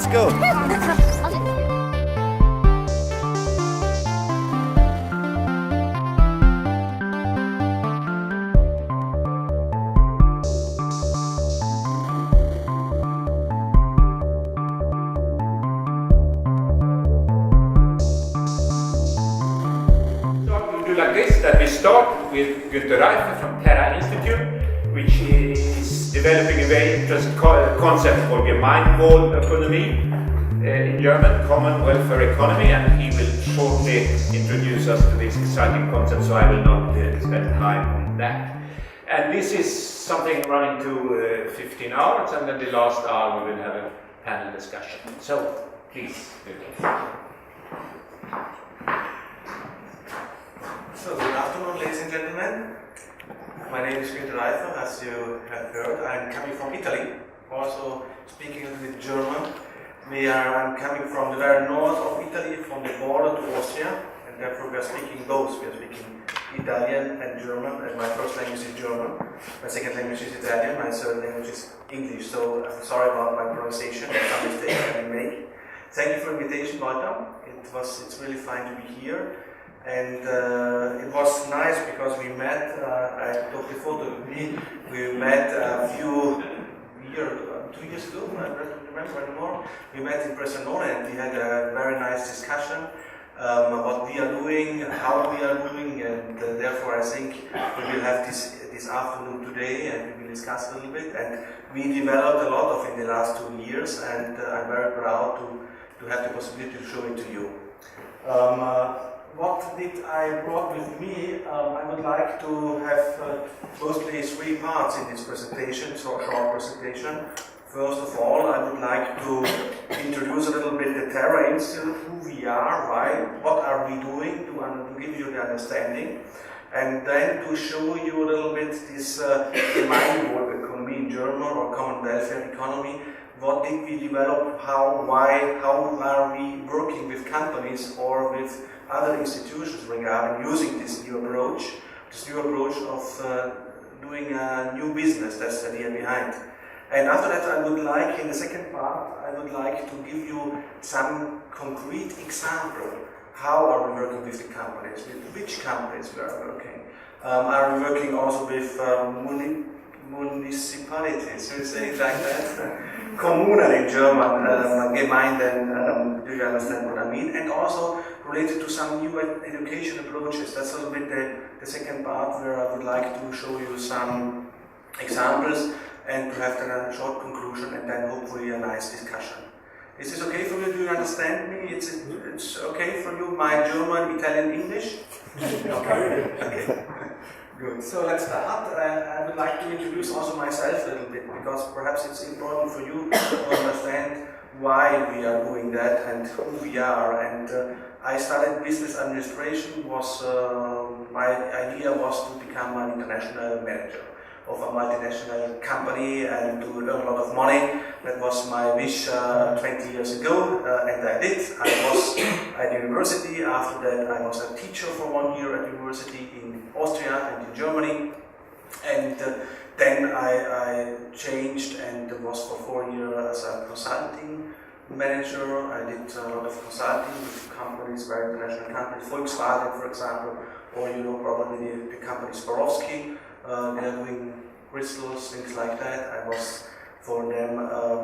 Let's go. Like this, that we start with Günhter Reifer from Terra Institute, which is developing a very interesting concept called Gemeinwohl economy, in German, common welfare economy, and he will shortly introduce us to this exciting concept, so I will not spend time on that. And this is something running to 15 hours, and then the last hour we will have a panel discussion. So, please, Günhter. So, good afternoon, ladies and gentlemen. My name is Günhter Reifer, as you have heard. I'm coming from Italy, also speaking a little bit German. I'm coming from the very north of Italy, from the border to Austria, and therefore we are speaking both. We are speaking Italian and German, and my first language is German. My second language is Italian, my third language is English, so I'm sorry about my pronunciation and some mistakes I may make. Thank you for the invitation, Walter. It's really fine to be here. And it was nice because we met, I took the photo with me, we met a few years, 2 years ago, I don't remember anymore. We met in Bressanone and we had a very nice discussion what we are doing, how we are doing, and therefore I think we will have this afternoon today and we will discuss a little bit. And we developed a lot of in the last 2 years, and I'm very proud to have the possibility to show it to you. What did I brought with me? I would like to have mostly 3 parts in this presentation, so a short presentation. First of all, I would like to introduce a little bit the Terra Institute, who we are, why, what are we doing, to give you the understanding, and then to show you a little bit this Gemeinwohl economy in German, or common welfare economy. What did we develop, how, why, how are we working with companies or with other institutions regarding using this new approach of doing a new business. That's the idea behind. And after that, I would like, in the second part, I would like to give you some concrete example. How are we working with the companies? With which companies we are working? Are we working also with municipalities? We say it like that. Kommunen in German, Gemeinden, do you understand what I mean? And also related to some new education approaches. That's a little bit the second part where I would like to show you some examples and to have then a short conclusion and then hopefully a nice discussion. Is this okay for you? Do you understand me? It's okay for you, my German, Italian, English? Okay. Good. So let's start. I would like to introduce also myself a little bit because perhaps it's important for you to understand why we are doing that and who we are. And I studied business administration. My idea was to become an international manager of a multinational company and to earn a lot of money. That was my wish 20 years ago, and I did. I was at university. After that, I was a teacher for 1 year at university in Austria and in Germany. And then I changed and was for 4 years as a consulting manager. I did a lot of consulting with companies, very international companies, Volkswagen, for example, or you know probably the company Swarovski. They are doing crystals, things like that. I was for them,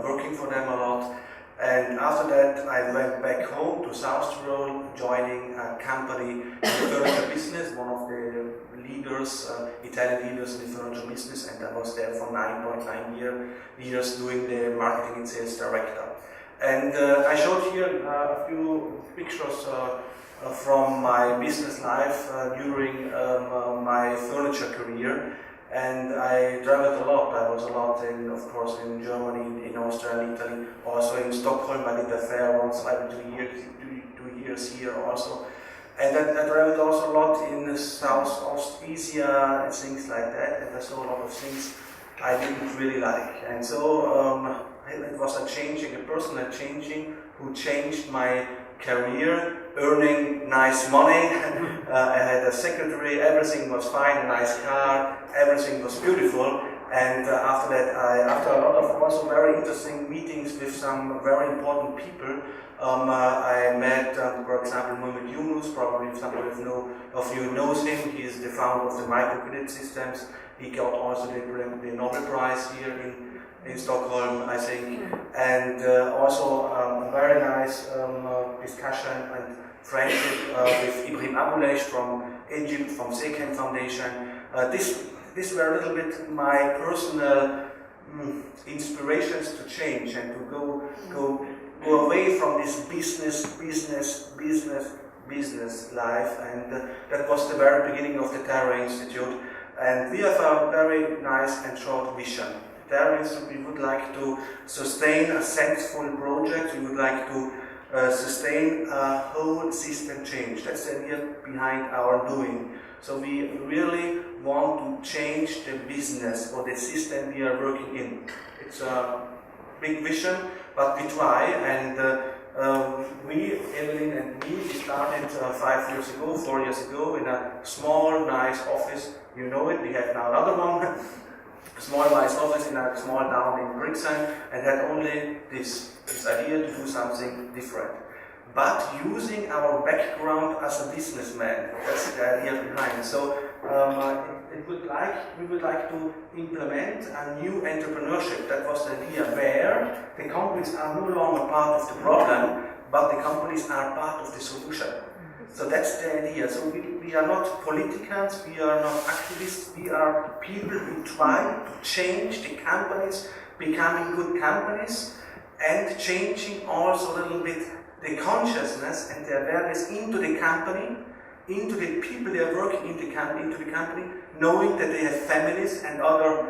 working for them a lot. And after that, I went back home to South Tyrol, joining a company in the furniture business, one of the leaders, Italian leaders in the furniture business, and I was there for 9.9 years doing the marketing and sales director. And I showed here a few pictures from my business life during my furniture career, and I traveled a lot. I was a lot of course, in Germany, in Austria, and Italy, also in Stockholm. I did a fair once every 2 years here also. And I traveled also a lot in South Asia and things like that, and I saw a lot of things I didn't really like. And so it was a personal changing, who changed my career, earning nice money. I had a secretary, everything was fine, a nice car, everything was beautiful. And after that, after a lot of also very interesting meetings with some very important people, I met, for example, Muhammad Yunus. Probably some of you knows him. He is the founder of the microcredit systems. He got also the Nobel Prize here in Stockholm, I think. And also a very nice discussion and friendship with Ibrahim Abouleish from Egypt, from Sekem Foundation. These were a little bit my personal inspirations to change and to go away from this business life, and that was the very beginning of the Terra Institute. And we have a very nice and short vision. Terra Institute, we would like to sustain a successful project. We would like to sustain a whole system change. That's the idea behind our doing. So we really want to change the business or the system we are working in. It's a big vision, but we try, and we, Evelyn and me, we started 4 years ago in a small, nice office. You know it, we have now another one, a small, nice office in a small town in Brixen, and had only this idea to do something different. But using our background as a businessman, that's the idea behind. So we would like to implement a new entrepreneurship. That was the idea, where the companies are no longer part of the problem, but the companies are part of the solution. So that's the idea. So we are not politicians, we are not activists, we are people who try to change the companies, becoming good companies, and changing also a little bit the consciousness and the awareness into the company, into the people that are working into the company, knowing that they have families and other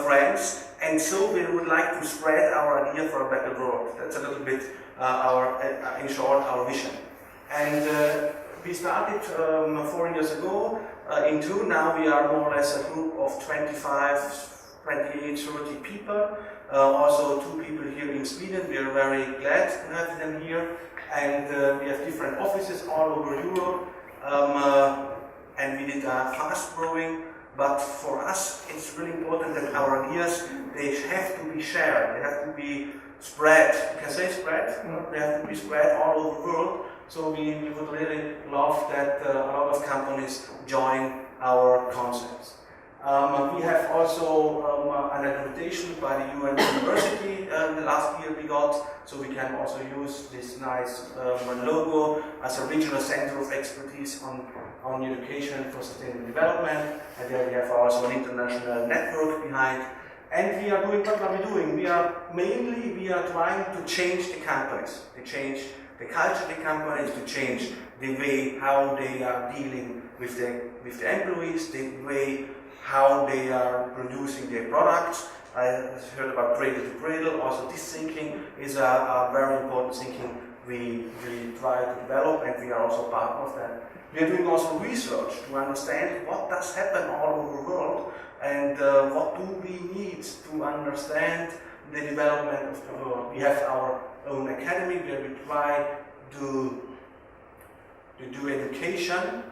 friends, and so we would like to spread our idea for a better world. That's a little bit in short, our vision. And we started 4 years ago. Now we are more or less a group of 25, 28, 30 people. Also 2 people here in Sweden. We are very glad to have them here. And we have different offices all over Europe. And we did a fast growing. But for us, it's really important that our ideas, they have to be shared. They have to be spread. You can say spread? They have to be spread all over the world. So we would really love that a lot of companies join our concepts. We have also an accreditation by the UN University the last year we got, so we can also use this nice logo as a regional center of expertise on education for sustainable development, and there we have also an international network behind. And we are doing, what are we doing? We are trying to change the companies, to change the culture of the companies, to change the way how they are dealing with the employees, the way how they are producing their products. I heard about cradle to cradle. Also, this thinking is a very important thinking we try to develop, and we are also part of that. We are doing also research to understand what does happen all over the world, and what do we need to understand the development of the world. We have our own academy where we try to do education,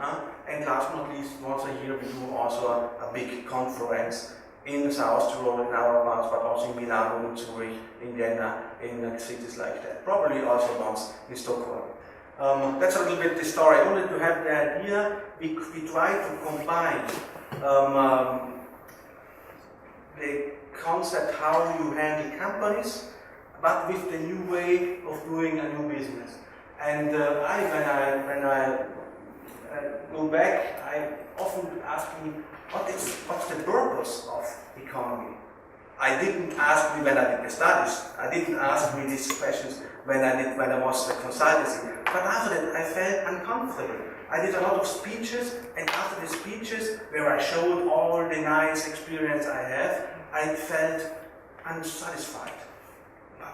and last but not least, once a year we do also a big conference in South Tyrol, in our parts, but also in Milano, in Zurich, in Vienna, in cities like that. Probably also once in Stockholm. That's a little bit the story. Only to have the idea, we try to combine the concept how you handle companies, but with the new way of doing a new business. And when I go back, I often ask me, what's the purpose of economy? I didn't ask me when I did the studies. I didn't ask me these questions when I was a consultancy. But after that, I felt uncomfortable. I did a lot of speeches, and after the speeches, where I showed all the nice experience I have, I felt unsatisfied.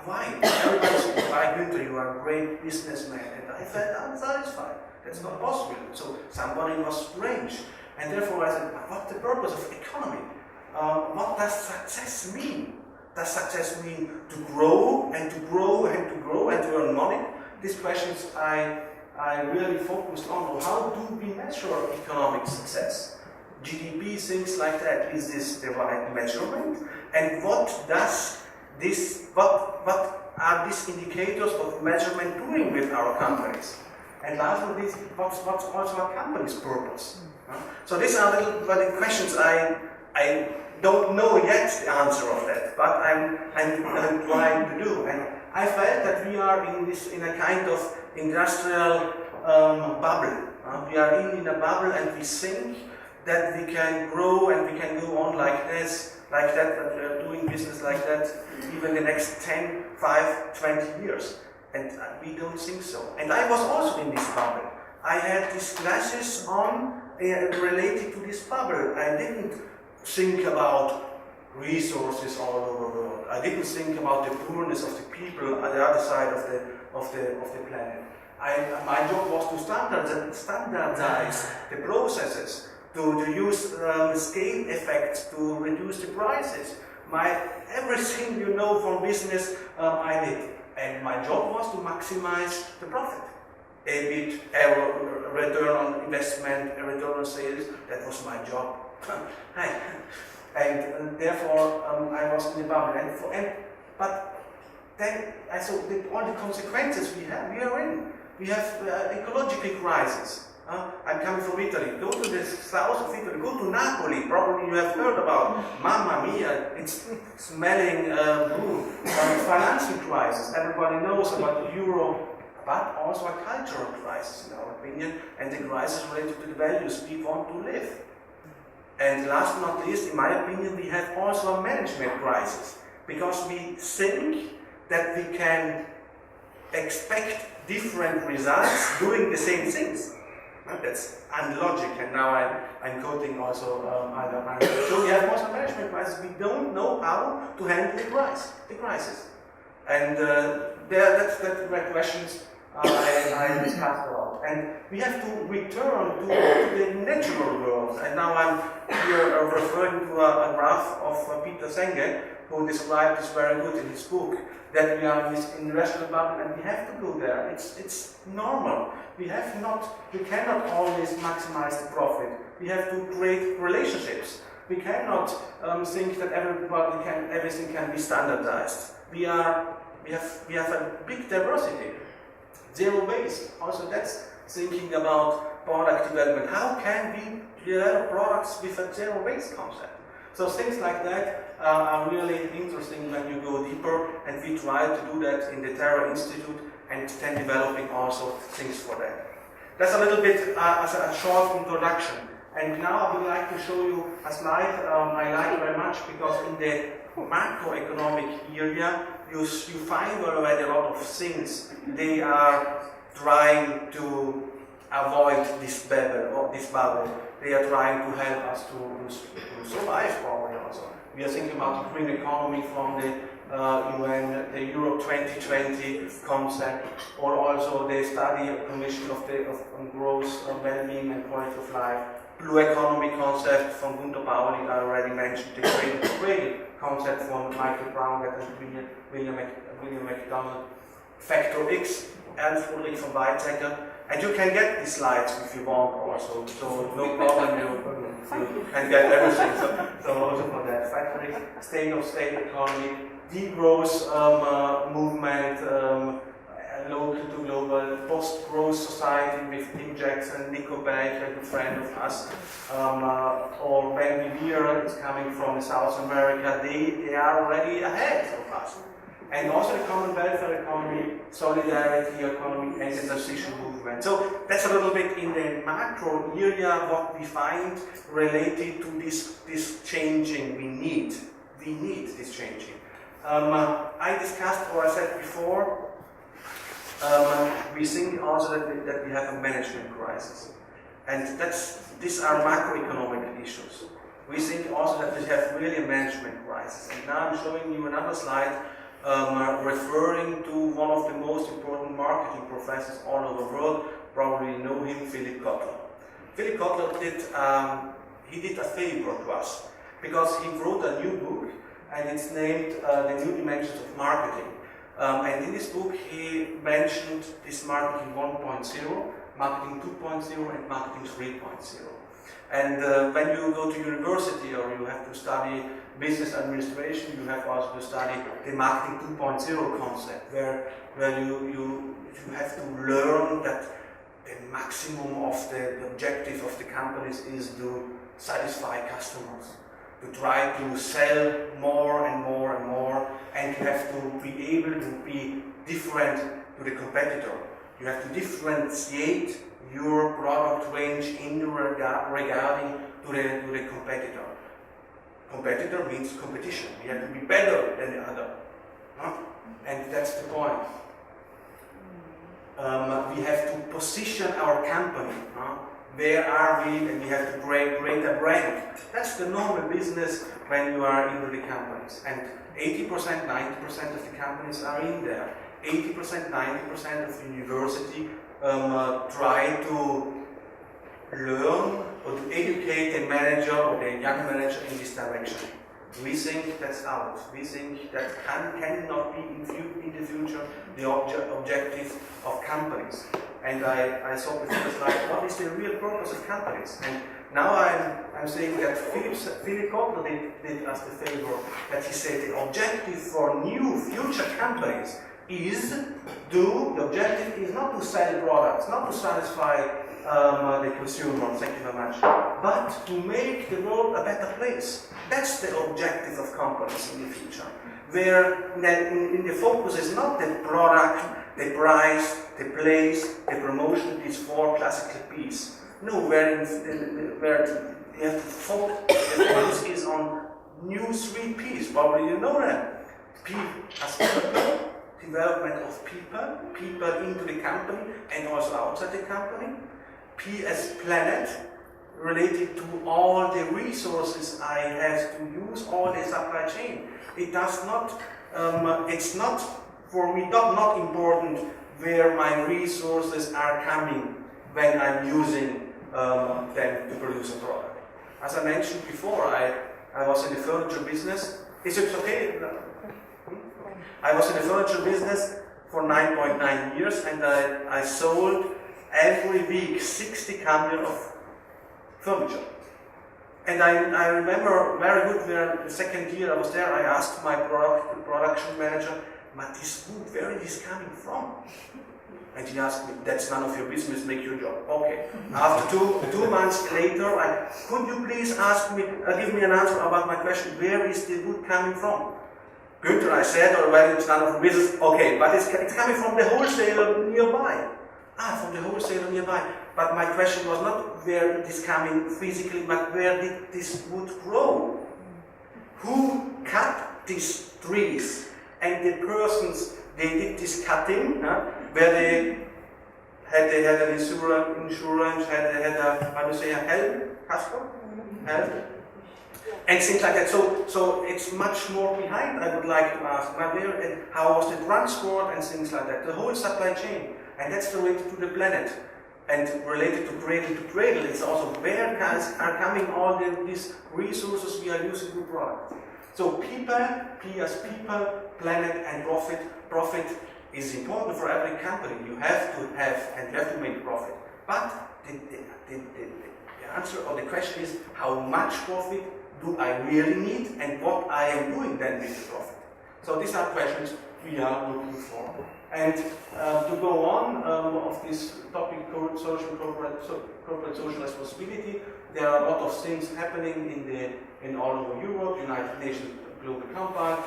Why? Everybody said, "Why, Günhter, you are a great businessman," and I felt unsatisfied. That's not possible. So somebody was strange, and therefore I said, "What's the purpose of economy? What does success mean? Does success mean to grow and to grow and to grow and to earn money?" These questions I really focused on. How do we measure economic success? GDP, things like that. Is this the right measurement? And what are these indicators of measurement doing with our companies? And last but not least, what's also our company's purpose? So these are the questions I don't know yet the answer of that, but I'm trying to do. And I felt that we are in a kind of industrial bubble. We are in a bubble, and we think that we can grow and we can go on like this, like that, but we are doing business like that even the next 10, 5, 20 years. And we don't think so. And I was also in this bubble. I had these glasses on related to this bubble. I didn't think about resources all over the world. I didn't think about the poorness of the people on the other side of the planet. My job was to standardize the processes, to use scale effects to reduce the prices. Everything you know from business, I did. And my job was to maximize the profit. EBIT, return on investment, return on sales, that was my job. And therefore I was in the bubble. But then I saw all the consequences we are in. We have ecological crisis. I'm coming from Italy. Go to the south of Italy, go to Napoli. Probably you have heard about. Mamma mia, it's smelling blue. Financial crisis. Everybody knows about the euro, but also a cultural crisis, in our opinion, and the crisis related to the values we want to live. And last but not least, in my opinion, we have also a management crisis, because we think that we can expect different results doing the same things. That's unlogic, and now I'm quoting also so we have also management crisis. We don't know how to handle the crisis. And that's the questions I discussed a lot. And we have to return to the natural world. And now I'm here referring to a graph of Peter Senge, who described this very good in his book, that we are in this industrial bubble and we have to go there. It's normal. We cannot always maximize the profit. We have to create relationships. We cannot think that everything can be standardized. We have a big diversity. Zero waste. Also, that's thinking about product development. How can we develop products with a zero waste concept? So things like that are really interesting when you go deeper, and we try to do that in the Terra Institute, and then developing also things for that. That's a little bit as a short introduction. And now I would like to show you a slide I like very much, because in the macroeconomic area you find already a lot of things. They are trying to avoid this bubble. They are trying to help us to survive probably also. We are thinking about the green economy from the UN, the Europe 2020 concept, or also the study commission of growth, well-being and quality of life. Blue economy concept from Günhter I already mentioned, the great concept from Michael Brown and William McDonald. Factor X, Ernst Ulrich von Weizsäcker. And you can get these slides if you want also, so no problem, you can get everything. So also for that, Factor X, state economy, degrowth movement, local to global, post-growth society with Tim Jackson, Nico Beck, a good friend of us, or Ben Vivera is coming from South America. They are already ahead of us. And also the common welfare economy, solidarity economy, and the transition movement. So that's a little bit in the macro area what we find related to this changing we need. We need this changing. I discussed, or I said before, we think also that we have a management crisis. And these are macroeconomic issues. We think also that we have really a management crisis. And now I'm showing you another slide referring to one of the most important marketing professors all over the world. Probably know him, Philip Kotler. Philip Kotler did a favor to us, because he wrote a new book, and it's named The New Dimensions of Marketing. And in this book he mentioned this marketing 1.0, marketing 2.0 and marketing 3.0. And when you go to university or you have to study business administration, you have also to study the marketing 2.0 concept, where you have to learn that the maximum of the objective of the companies is to satisfy customers, to try to sell more and more and more, and you have to be able to be different to the competitor. You have to differentiate your product range regarding to the competitor. Competitor means competition. You have to be better than the other. Huh? And that's the point. We have to position our company. Where are we? And we have to create a brand. That's the normal business when you are into the companies. And 80%, 90% of the companies are in there. 80%, 90% of the university try to learn or to educate the manager or the young manager in this direction. We think that's out. We think that cannot be in the future the objective of companies. And I saw before the slide, what is the real purpose of companies? And now I'm saying that Philip Kotler did us the favor that he said the objective for new future companies is the objective is not to sell products, not to satisfy the consumer, thank you very much, but to make the world a better place. That's the objective of companies in the future, where in the focus is not the product, the price, the place, the promotion, these four classical P's. No, where you have to focus, the focus is on new three P's, probably you know that. P as people, development of people into the company and also outside the company. P as planet, related to all the resources I have to use, all the supply chain. It does not, it's not, for me, not important where my resources are coming when I'm using them to produce a product. As I mentioned before, I was in the furniture business. Is it okay? I was in the furniture business for 9.9 years, and I sold every week 60 camera of furniture. And I remember very good where the second year I was there, I asked my production manager, but this wood, where is this coming from? And he asked me, that's none of your business, make your job. Okay. After two months later, could you please give me an answer about my question, where is the wood coming from? Günhter, I said already, it's none of your business. Okay, but it's coming from the wholesaler nearby. From the wholesaler nearby. But my question was not where it is coming physically, but where did this wood grow? Who cut these trees? And the persons, they did this cutting, where they had an insurance, had a, how do you say, a help, Casper? Help? And things like that. So it's much more behind, I would like to ask. How was the transport and things like that? The whole supply chain. And that's related to the planet. And related to cradle, it's also where are coming all these resources we are using to product. So people, P as people, planet and profit. Profit is important for every company. You have to have and you have to make profit. But the answer or the question is how much profit do I really need and what I am doing then with the profit. So these are questions we are looking for. And to go on of this topic, corporate social responsibility, there are a lot of things happening in all over Europe, United Nations Global Compact,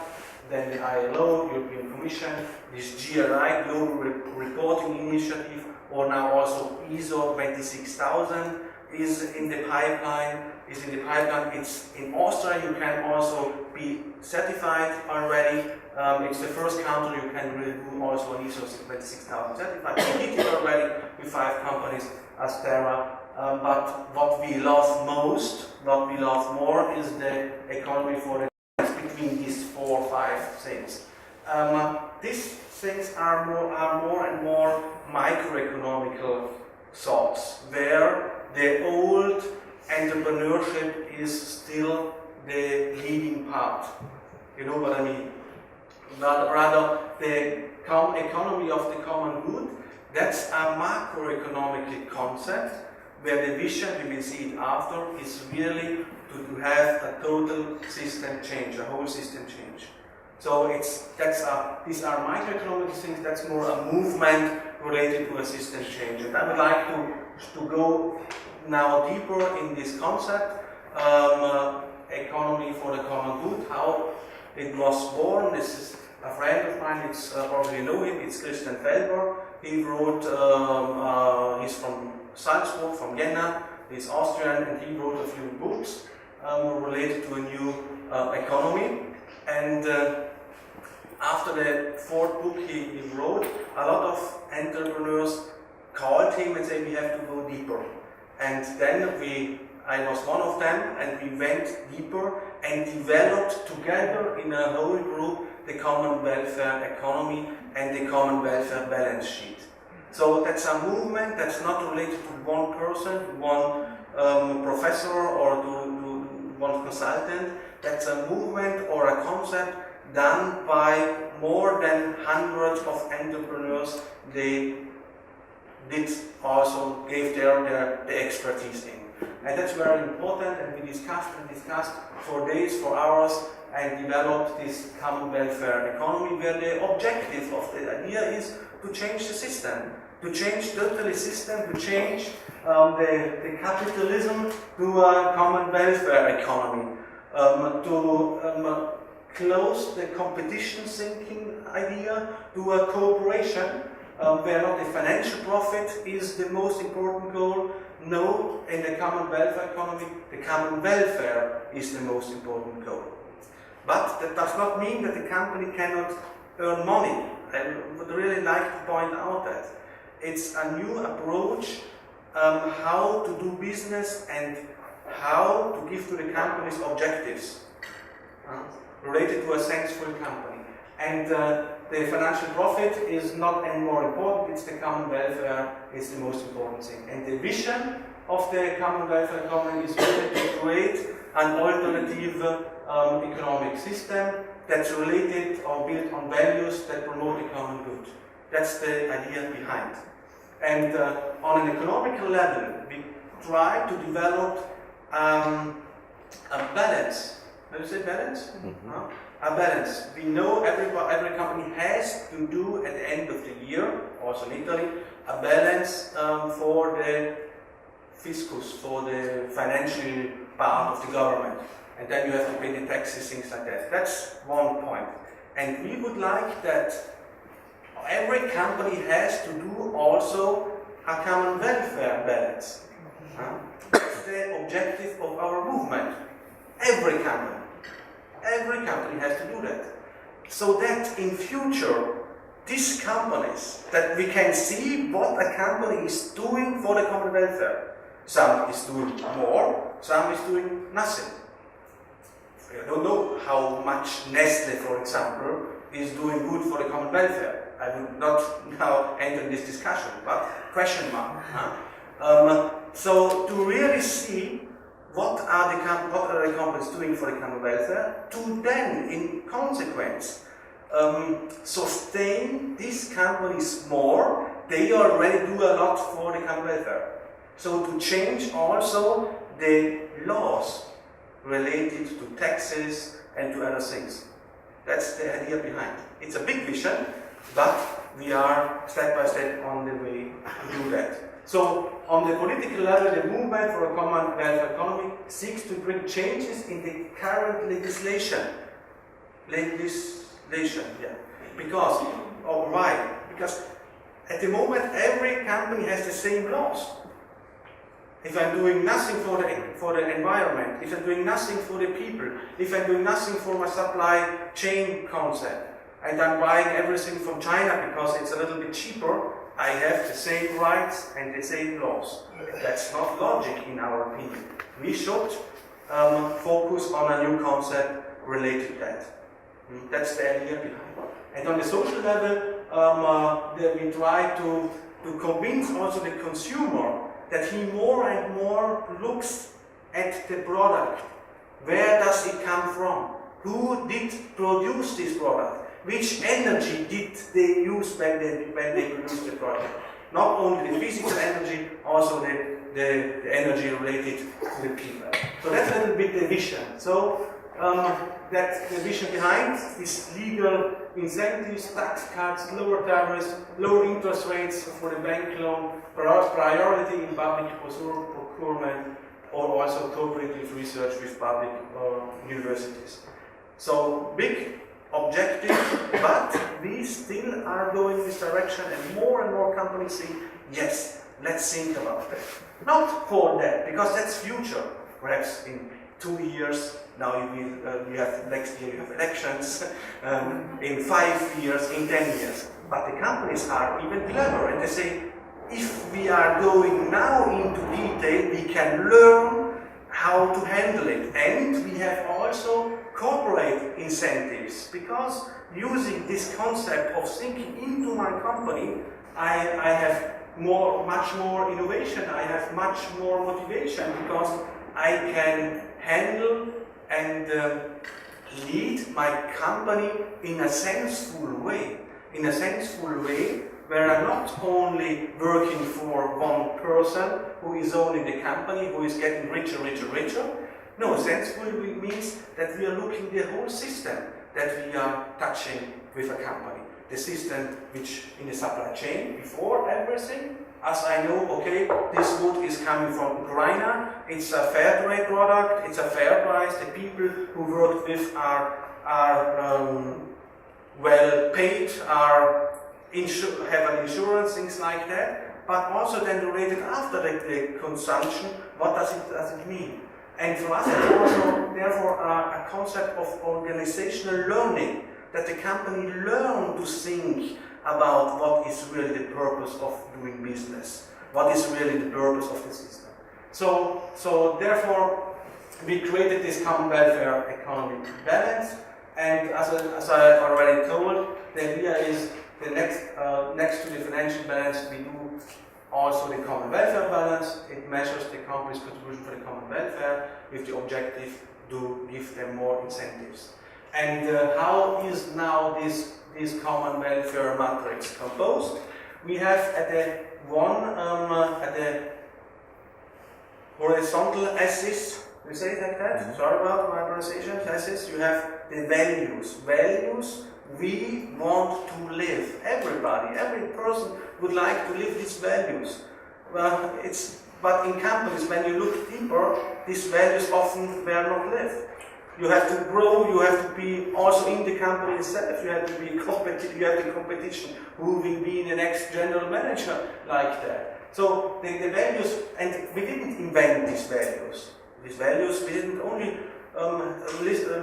then the ILO, European Commission, this GRI, Global Reporting Initiative, or now also ISO 26000 is in the pipeline. It's in Austria. You can also be certified already. It's the first country you can really do also an ISO 26000 certified. We did it already with 5 companies, Astera. But what we love most, what we love more, is the economy for the between these 4 or 5 things. These things are more and more microeconomical thoughts, where the old entrepreneurship is still the leading part. You know what I mean? Rather, the economy of the common good, that's a macroeconomic concept where the vision, we will see it after, is really to have a total system change, a whole system change. So these are microeconomic things, that's more a movement related to a system change. And I would like to go now deeper in this concept, economy for the common good, how it was born. This is a friend of mine, it's probably know him, it's Christian Felber. He wrote, he's from Salzburg, from Vienna, he's Austrian, and he wrote a few books related to a new economy. And after the fourth book he wrote, a lot of entrepreneurs called him and said we have to go deeper. And then I was one of them, and we went deeper and developed together in a whole group the common welfare economy and the common welfare balance sheet. So that's a movement that's not related to one person, one professor, or to one consultant. That's a movement or a concept done by more than hundreds of entrepreneurs. They did also gave their expertise in. And that's very important, and we discussed for days, for hours, and developed this common welfare economy, where the objective of the idea is to change the system, to change totally system, to change the capitalism to a common welfare economy, to close the competition thinking idea to a cooperation, where not the financial profit is the most important goal. No, in the common welfare economy, the common welfare is the most important goal. But that does not mean that the company cannot earn money. I would really like to point out that it's a new approach how to do business and how to give to the companies objectives related to a sensible company. And the financial profit is not any more important, it's the common welfare is the most important thing. And the vision of the common welfare economy is really to create an alternative economic system that's related or built on values that promote the common good. That's the idea behind. And on an economical level, we try to develop a balance. How do you say balance? Mm-hmm. A balance. We know every company has to do at the end of the year, also in Italy, a balance for the fiscus, for the financial part of the government. And then you have to pay the taxes, things like that. That's one point. And we would like that every company has to do also a common welfare balance. That's the objective of our movement. Every company has to do that. So that in future, these companies, that we can see what a company is doing for the common welfare. Some is doing more, some is doing nothing. I don't know how much Nestle, for example, is doing good for the common welfare. I will not now enter this discussion, but question mark. So to really see what are the companies doing for the common welfare, to then, in consequence, sustain these companies more, they already do a lot for the common welfare. So to change also the laws related to taxes and to other things. That's the idea behind. It's a big vision, but we are step by step on the way to do that. So, on the political level, the movement for a common welfare economy seeks to bring changes in the current legislation. Because, why? Because at the moment, every company has the same laws. If I'm doing nothing for the environment, if I'm doing nothing for the people, if I'm doing nothing for my supply chain concept, and I'm buying everything from China because it's a little bit cheaper, I have the same rights and the same laws. That's not logic in our opinion. We should focus on a new concept related to that. That's the idea behind it. And on the social level, we try to convince also the consumer that he more and more looks at the product. Where does it come from? Who did produce this product? Which energy did they use when they produced the product? Not only the physical energy, also the the energy related to the people. So that's a little bit the vision. So that's the vision behind is legal incentives, tax cuts, lower tariffs, lower interest rates for the bank loan, priority in public procurement, or also cooperative research with public universities. So big objective, but we still are going in this direction, and more companies say, yes, let's think about that. Not for that, because that's future. Perhaps in 2 years, now you have next year you have elections, in 5 years, in 10 years. But the companies are even clever, and they say, if we are going now into detail, we can learn how to handle it. And we have also corporate incentives, because using this concept of thinking into my company, I have much more innovation, I have much more motivation, because I can handle and lead my company in a sensible way. In a sensible way where I'm not only working for one person who is owning the company, who is getting richer. No, sensible means that we are looking the whole system that we are touching with a company. The system which in the supply chain, before everything, as I know, okay, this wood is coming from Ukraine, it's a fair trade product, it's a fair price, the people who work with are well paid, have an insurance, things like that, but also then related after the consumption, what does it mean? And for us it's also therefore a concept of organizational learning, that the company learn to think about what is really the purpose of doing business, what is really the purpose of the system. So therefore, we created this common welfare economic balance, and as I already told, the idea is the next to the financial balance, we do also the common welfare balance. It measures the company's contribution for the common welfare with the objective to give them more incentives. And how is now this common welfare matrix composed? We have at the horizontal axis, we say it like that, sorry about my pronunciation, axis, you have the values. Values we want to live. Everybody, every person would like to live these values. Well, but in companies, when you look deeper, these values often were not lived. You have to grow, you have to be also in the company itself, you have to be competitive, you have the competition, who will be the next general manager like that. So the values, and we didn't invent these values. These values, we didn't only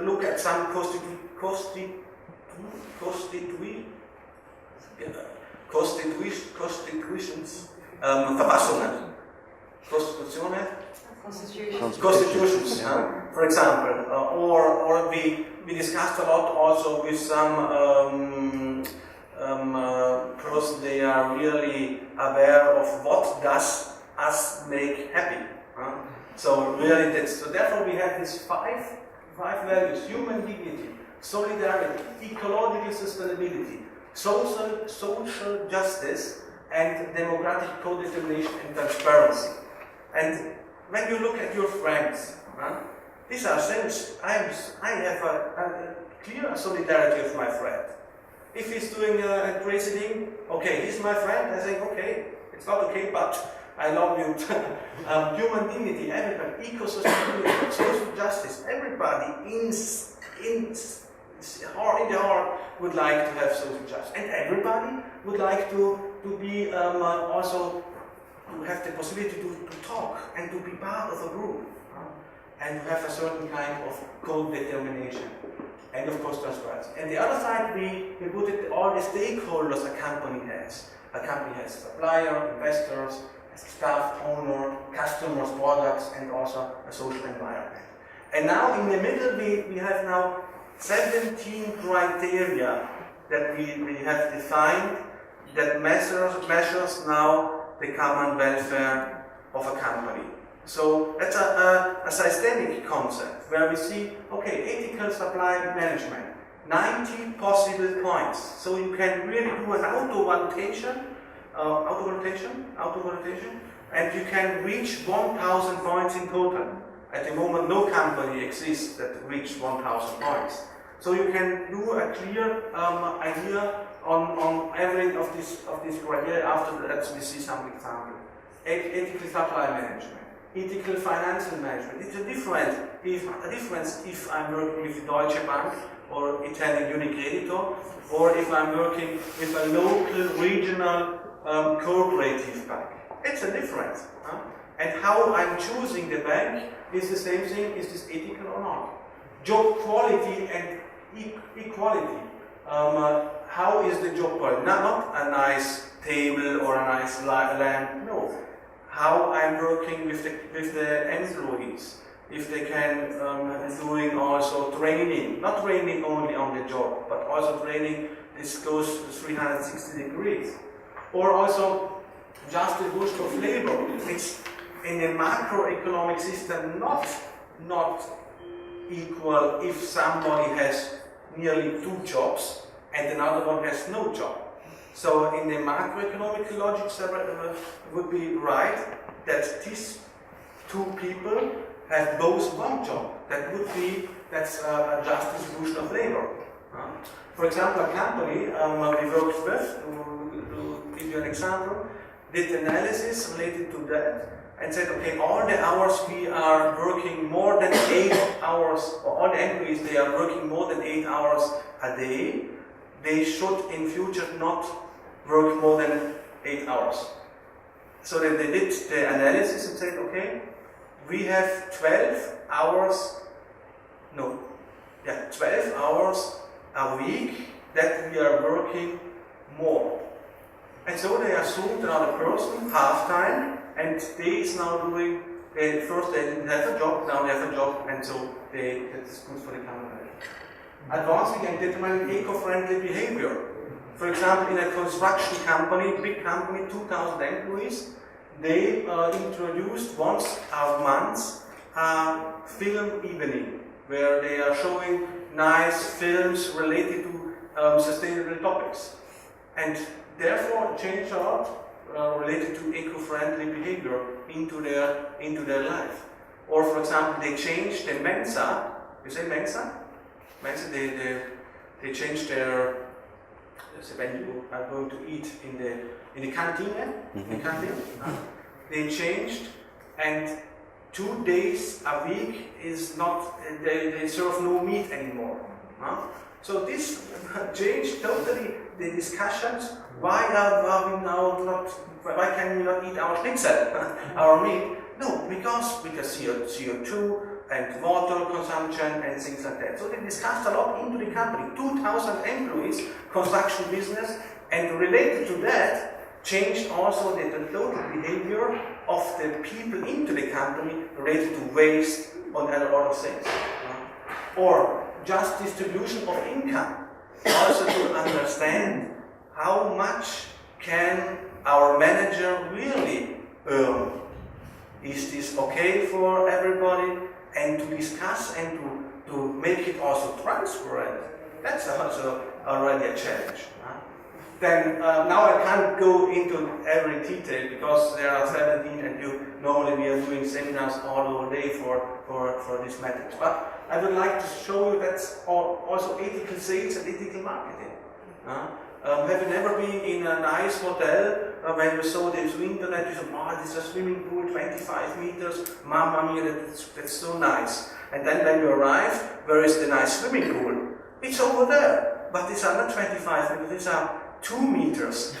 look at some constitutions, Verfassungen, Constitutions, yeah? For example, or we discussed a lot also with some person. They are really aware of what does us make happy. So really, so therefore we have these five values: human dignity, solidarity, ecological sustainability, social justice, and democratic co-determination and transparency. And when you look at your friends, these are things, I have a clear solidarity with my friend. If he's doing a crazy thing, okay, he's my friend, I think, okay, it's not okay, but I love you. Human dignity, everybody, eco-sustainability, social justice, everybody in the heart would like to have social justice. And everybody would like to be also to have the possibility to talk and to be part of a group, and to have a certain kind of co-determination, and of course transparency. And the other side, we put it all the stakeholders a company has. A company has supplier, investors, staff, owner, customers, products, and also a social environment. And now in the middle, we have now 17 criteria that we have defined that measures now the common welfare of a company. So that's a systemic concept where we see, okay, ethical supply management, 90 possible points. So you can really do an auto-valuation, and you can reach 1,000 points in total. At the moment, no company exists that reached 1,000 points. So you can do a clear idea on every of these criteria. After that, we see some examples. Ethical supply management, ethical financial management. It's a difference if I'm working with Deutsche Bank or Italian Unicredito, or if I'm working with a local, regional, cooperative bank. It's a difference. Huh? And how I'm choosing the bank is the same thing. Is this ethical or not? Job quality and equality. How is the job quality? Not a nice table or a nice lamp. No. How I'm working with the employees. If they can doing also training, not training only on the job, but also training. This goes 360 degrees. Or also just the boost of labor. It's in a macroeconomic system not equal if somebody has nearly 2 jobs and another one has no job. So in the macroeconomic logic, would be right that these 2 people have both 1 job. That's a just distribution of labor. For example, a company we worked with, to give you an example, did analysis related to that and said, okay, all the hours we are working more than 8 hours, or all the employees, they are working more than 8 hours a day, they should in future not work more than 8 hours. So then they did the analysis and said, okay, we have 12 hours a week that we are working more. And so they assumed another person, half-time, and they is now doing, first they didn't have a job, now they have a job, and so that's good for the company. Advancing and determining eco-friendly behavior. For example, in a construction company, big company, 2,000 employees, they introduced once a month a film evening, where they are showing nice films related to sustainable topics. And therefore changed a lot related to eco-friendly behavior into their life. Or for example, they changed the Mensa. You say Mensa? Mensa, they changed their, when you are going to eat in the canteen, they changed, and 2 days a week is not, they serve no meat anymore. So this changed totally the discussions. Why are we now not? Why can we not eat our schnitzel, our meat? No, because CO2 and water consumption and things like that. So they discussed a lot into the company. 2,000 employees, construction business, and related to that, changed also the total behavior of the people into the company related to waste and other things. Or just distribution of income. Also to understand how much can our manager really earn. Is this okay for everybody? And to discuss and to make it also transparent. That's also already a challenge. Then now I can't go into every detail because there are 17 and normally we are doing seminars all day for these methods. But I would like to show you that's also ethical sales and ethical marketing. Have you never been in a nice hotel when you saw this internet, you said, oh, this is a swimming pool, 25 meters, mamma mia, that's so nice. And then when you arrive, where is the nice swimming pool? It's over there. But these are not 25 meters, these are 2 meters.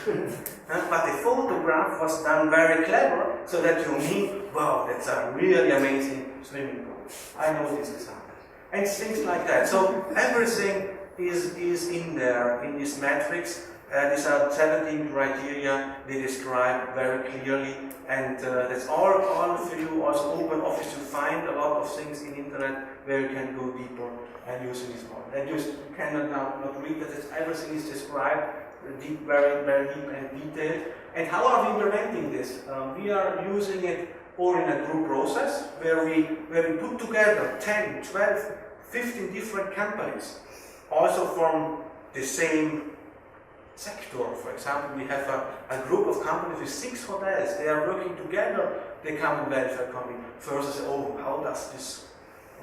But the photograph was done very clever, so that you mean, wow, that's a really amazing swimming pool. I know this example. And things like that. So everything is in there, in this matrix. These are 17 criteria they describe very clearly, and that's all for you. Also, open office, you find a lot of things in internet where you can go deeper and using this model. And you cannot now not read that everything is described deep, very deep and detailed. And how are we implementing this? We are using it all in a group process where we put together 10, 12, 15 different companies, also from the same sector. For example, we have a group of companies with 6 hotels. They are working together. They come in welfare economy. First, say, oh, how does this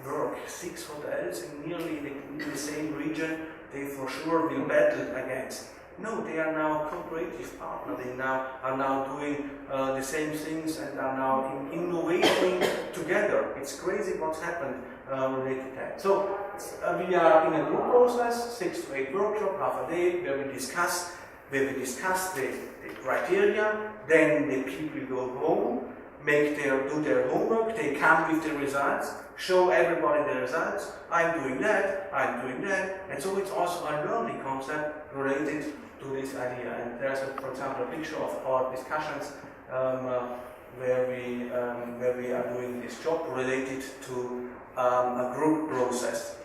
work? 6 hotels in nearly the same region. They for sure will battle against. No, they are now cooperative partners. They are now doing the same things and are now innovating together. It's crazy what's happened related to that. So we are in a group process, 6 to 8 workshops, half a day, where we discuss the criteria. Then the people go home, do their homework. They come with the results, show everybody the results. I'm doing that, and so it's also a learning concept related to this idea. And there's, for example, a picture of our discussions where we are doing this job related to a group process,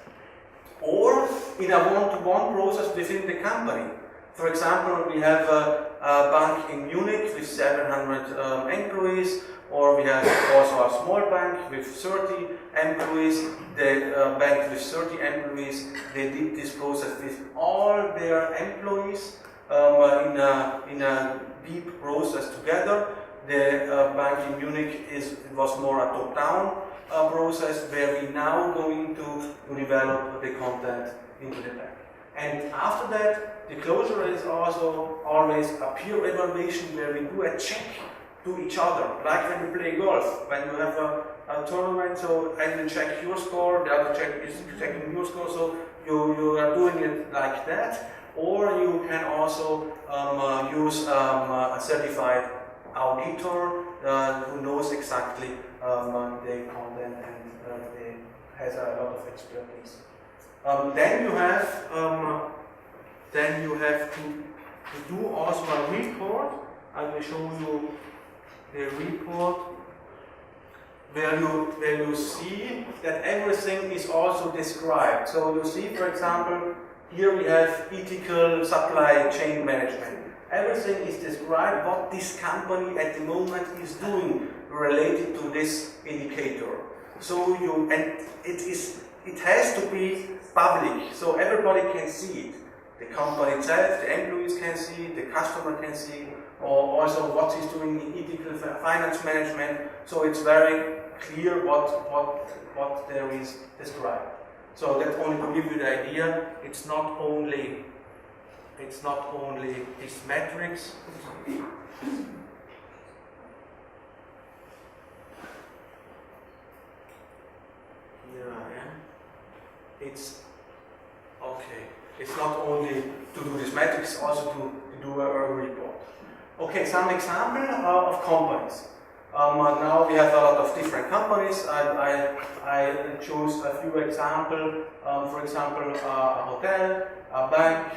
or in a one-to-one process within the company. For example, we have a bank in Munich with 700 employees, or we have also a small bank with 30 employees. The bank with 30 employees, they did this process with all their employees in a deep process together. The bank in Munich was more a top-down process, where we now going to develop the content into the bank. And after that, the closure is also always a peer evaluation, where we do a check to each other, like when you play golf. When you have a tournament, so I will check your score, the other is checking your score, so you are doing it like that. Or you can also use a certified auditor who knows exactly the content and has a lot of expertise. Then you have to do also a report. I will show you the report where you see that everything is also described. So you see, for example, here we have ethical supply chain management. Everything is described what this company at the moment is doing related to this indicator. So it has to be public, so everybody can see it. The company itself, the employees can see it, the customer can see it, or also what he's doing in ethical finance management. So it's very clear what there is described. So that only to give you the idea, it's not only these metrics. It's okay. It's not only to do this metrics, also to do a report. Okay, some example of companies. Now we have a lot of different companies. I chose a few examples. For example, a hotel, a bank,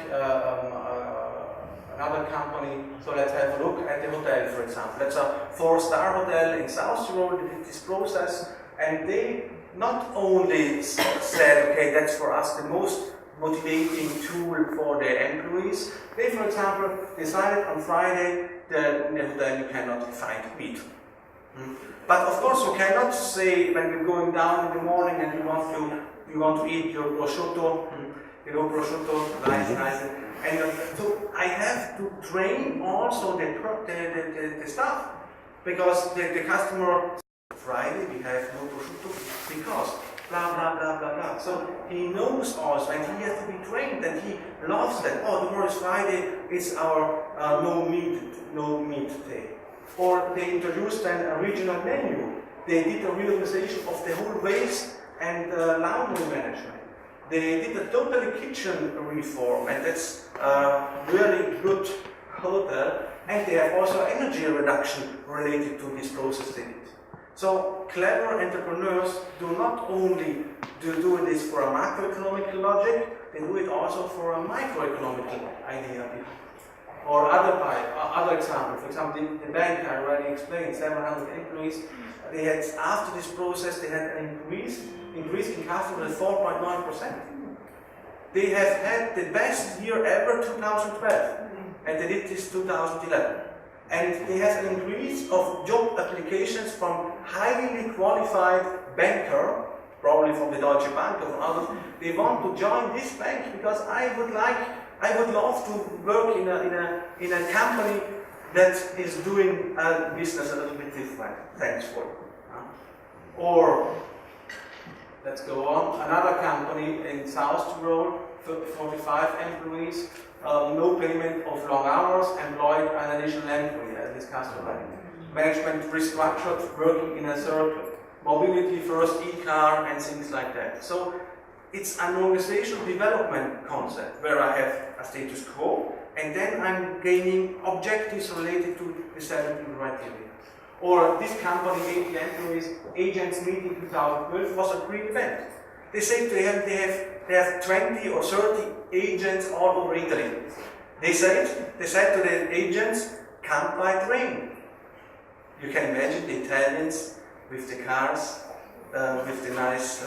another company. So let's have a look at the hotel, for example. That's a 4-star hotel in South Tyrol. They did this process, and they not only said, okay, that's for us the most motivating tool for their employees. They, for example, decided on Friday that in the hotel you cannot find meat. But of course, you cannot say when you're going down in the morning and you want to eat your prosciutto, prosciutto, nice. And so I have to train also the staff, because the customer, Friday we have no prosciutto because blah blah blah blah blah. So he knows also, and he has to be trained, and he loves that. Oh, tomorrow is Friday, it's our no meat day. Or they introduced then a regional menu. They did a reorganization of the whole waste and laundry management. They did a totally kitchen reform, and that's a really good hotel. And they have also energy reduction related to this process they did. So clever entrepreneurs do not only do this for a macroeconomic logic, they do it also for a microeconomic idea. Or other example, for example, the bank I already explained, 700 employees. They had, after this process, they had an increase in customer at 4.9%. They have had the best year ever, 2012, and they did this 2011. And they have an increase of job applications from highly qualified banker, probably from the Deutsche Bank or from others. They want to join this bank because I would like I would love to work in a company that is doing business a little bit different. Thanks for. Or let's go on. Another company in South Tyrol, 45 employees, no payment of long hours, employed an additional employee, as discussed already. Management restructured, working in a circle. Mobility first, e-car, and things like that. So it's an organizational development concept where I have a status quo, and then I'm gaining objectives related to the 17 criteria. Or this company, 80 employees, agents meeting 2012 was a great event. They say they have 20 or 30 agents all over Italy. They said to the agents, come by train. You can imagine the Italians with the cars, with the nice,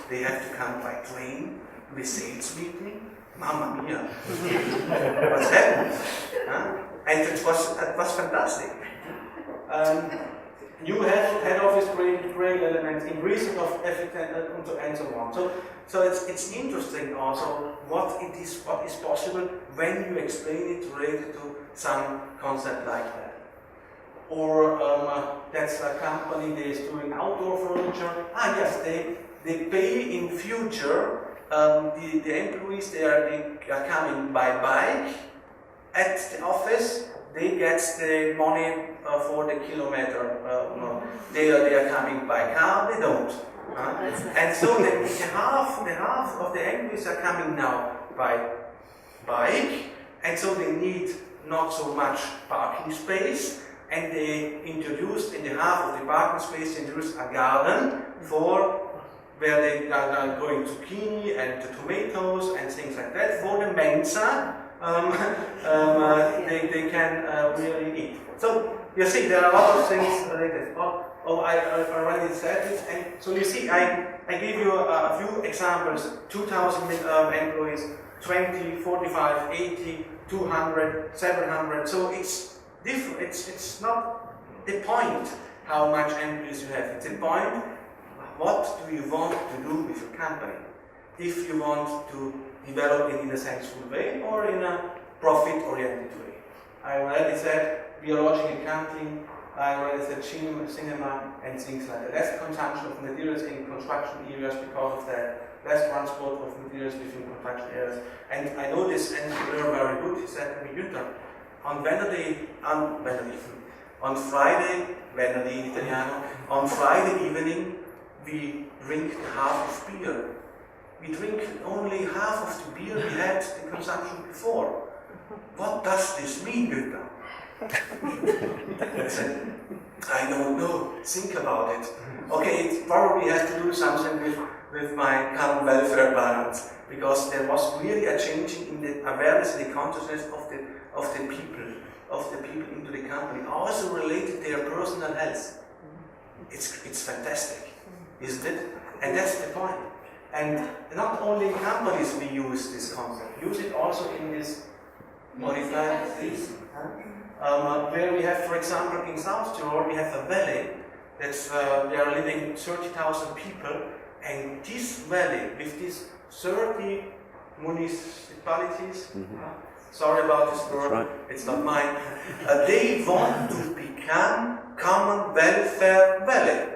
they have to come by train with sales meeting. Mamma mia! What's happened? And it was fantastic. New head office created great elements, increasing of effectiveness and so on. So it's interesting also what is possible when you explain it related to some concept like that. Or that's a company that is doing outdoor furniture. Yes, they pay in future. The employees they are coming by bike at the office. They get the money for the kilometer. They are coming by car. They don't. And so the half of the employees are coming now by bike, and so they need not so much parking space. And they introduced in the half of the parking space, they introduced a garden for where they are growing zucchini and tomatoes and things like that. For the Mensa, they can really eat. So you see, there are a lot of things related. I already said this, and so you see, I give you a few examples: 2,000 employees, 20, 45, 80, 200, 700. So it's different. It's not the point how much employees you have. It's the point. What do you want to do with your company? If you want to develop it in a sensible way or in a profit-oriented way. I already said biological canteen, I already said cinema and things like that. Less consumption of materials in construction areas because of that. Less transport of materials between construction areas. And I know this entrepreneur very good. He said to me, Günhter, on Friday evening, we drink half of beer. We drink only half of the beer we had the consumption before. What does this mean, Günhter? I said, I don't know. Think about it. Okay, it probably has to do something with my current welfare balance, because there was really a change in the awareness and the consciousness of the people into the company, also related to their personal health. It's fantastic, isn't it? And that's the point. And not only in companies we use this concept, use it also in this modified things. Where we have, for example, in South Tyrol, we have a valley that's there are living 30,000 people, and this valley with these 30 municipalities, sorry about this word, right. It's not mine, they want to become common welfare valley.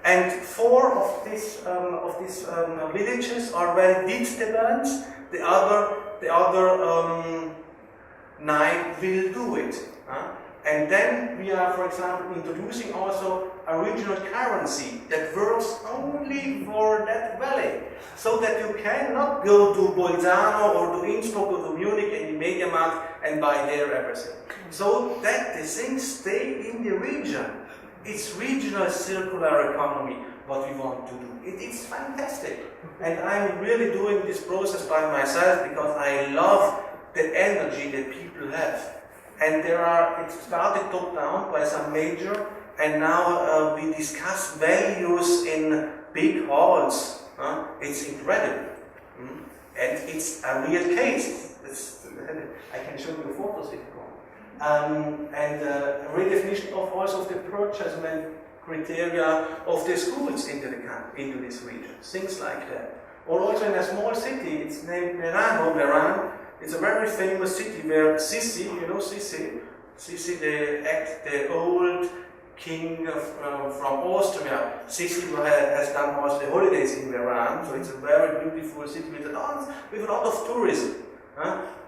And 4 of these villages already did the balance. The other 9 will do it. And then we are, for example, introducing also a regional currency that works only for that valley, so that you cannot go to Bolzano or to Innsbruck or to Munich and the MediaMarkt and buy there everything. So that the things stay in the region. It's regional circular economy, what we want to do. It's fantastic. And I'm really doing this process by myself because I love the energy that people have. And it started top down by some major, and now we discuss values in big halls. It's incredible. And it's a real case. I can show you photos if you want. And redefinition of also the purchasement criteria of the schools into this region, things like that. Or also in a small city, it's named Meran. It's a very famous city where Sissi, you know Sissi? Sissi, the old king from Austria. Sissi has done also the holidays in Meran, so it's a very beautiful city with a lot of tourism.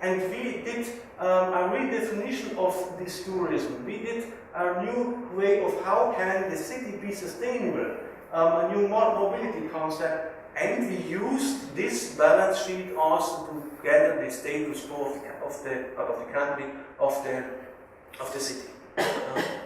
And we did a redefinition of this tourism. We did a new way of how can the city be sustainable, a new mobility concept, and we used this balance sheet also to gather the status quo of the country, of the city.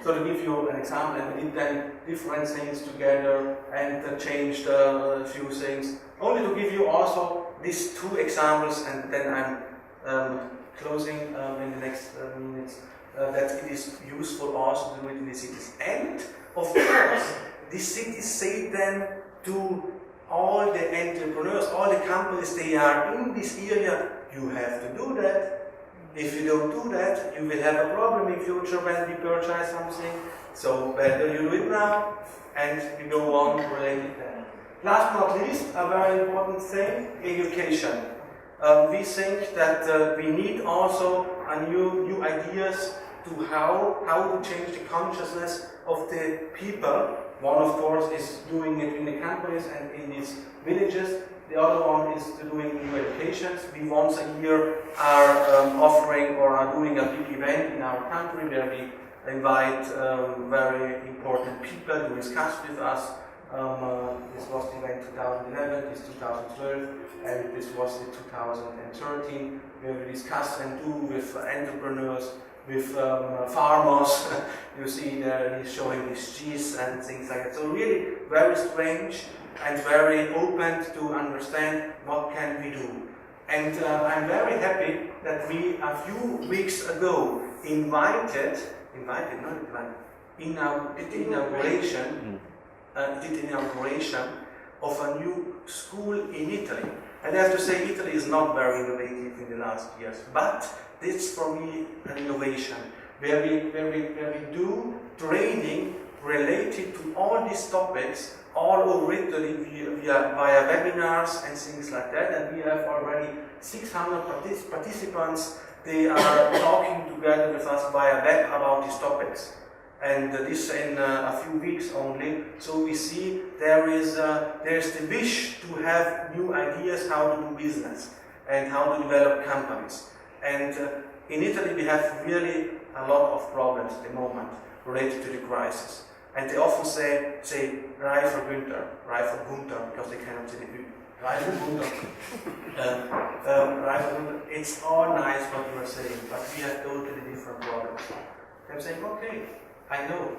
So to give you an example, and we did then different things together and changed a few things. Only to give you also these two examples, and then I'm closing in the next minutes, that it is useful also to do it in the cities. And of course, the cities say then to all the entrepreneurs, all the companies, they are in this area, you have to do that. If you don't do that, you will have a problem in future when we purchase something. So better you do it now, and we go on related then. Last but not least, a very important thing, education. We think that we need also new ideas to how to change the consciousness of the people. One, of course, is doing it in the companies and in these villages. The other one is doing new educations. We once a year are offering or are doing a big event in our country where we invite very important people to discuss with us. This was the event 2011, this 2012, and this was the 2013, where we discuss and do with entrepreneurs, with farmers. You see there he's showing his cheese and things like that. So really very strange and very open to understand what can we do. And I'm very happy that we a few weeks ago did inauguration of a new school in Italy. And I have to say, Italy is not very innovative in the last years, but this for me an innovation, where we do training related to all these topics all over Italy via webinars and things like that. And we have already 600 participants. They are talking together with us via web about these topics. And this in a few weeks only. So we see there's the wish to have new ideas how to do business and how to develop companies. And in Italy we have really a lot of problems at the moment related to the crisis. And they often say Reifer, Günhter, because they cannot say the Ü. Reifer, Günhter. Reifer, Günhter, it's all nice what you are saying, but we have totally different problems. I'm saying, okay, I know,